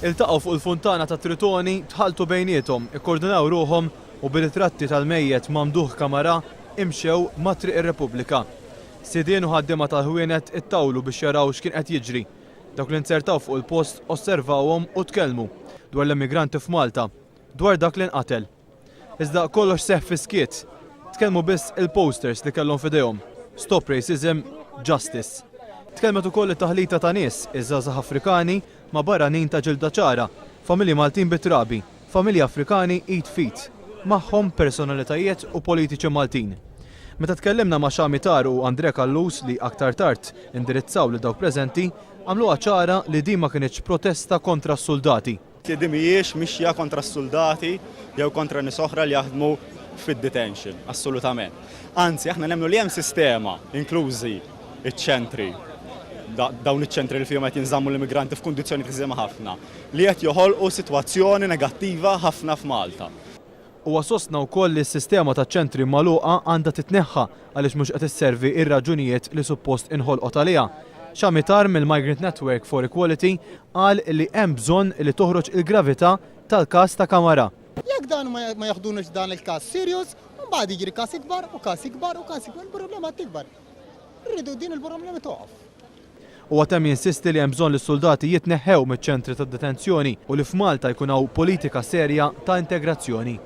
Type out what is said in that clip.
Iltaqgħu fuq il-funtana ta' Tritoni, tħaltu bejniethom, ikkoordinaw ruhom u bil-tratti tal-mejjed Mamduh Kamara imxew ma' Triq ir-Repubblika. Sidien u ħaddiema tal-ħwienet ittawlu biex jaraw x'kien qed jiġri. Dawk li nsertaw fuq il-post osservawhom u tkellmu dwar l-immigranti f'Malta, dwar dak li nqatel. Iżda kollox seħħ fi skiet. Tkellmu biss il-posters li kellhom f'idejhom. Stop Racism, Justice. Tkellmet ukoll it-taħlita ta' nies, iż-żgħażagħ Afrikani ma' barranin ta' ġilda ċara, familji Maltin bit-trabi, familji Afrikani eat feet, magħhom personalitajiet u politiċi Maltin. Meta tkellimna ma' Xami Taru u Andre Kallus li aktar tard indirizzaw li dawk preżenti, għamluha ċara li din ma kienx protesta kontra s-soldati. Di mhijiex mixja kontra s-soldati jew kontra nies oħra li jaħdmu fid-detention, assolutament. Anzi, aħna nemmnu li hemm sistema inklużi iċ-ċentri, dawn iċ-ċentri li fihom qed jinżammu l-immigranti f'kundizzjoni tiżema ħafna, li qed joħolqu sitwazzjoni negattiva ħafna f'Malta. Huwa sostna wkoll li s-sistema taċ-ċentri magħluqa għandha titneħħa għaliex mhux qed isservi ir-raġunijiet li suppost inħolqot għaliha. Xami Tar mill-Migrant Network for Equality qal li hemm bżonn li toħroġ il-gravità tal-każ ta' Kamara. Jekk dan ma jaħdunux dan il-każ serjus, mbagħad jiġri każ ikbar u każ ikbar u każ ikbar, il-problema tikbar. Rridu din il-problema toqgħod. U għatem jinsisti li hemm bżonn li s-soldati jitneħħew miċ-ċentri tad-detenzjoni u li f'Malta jkun hawn politika serja ta' integrazzjoni.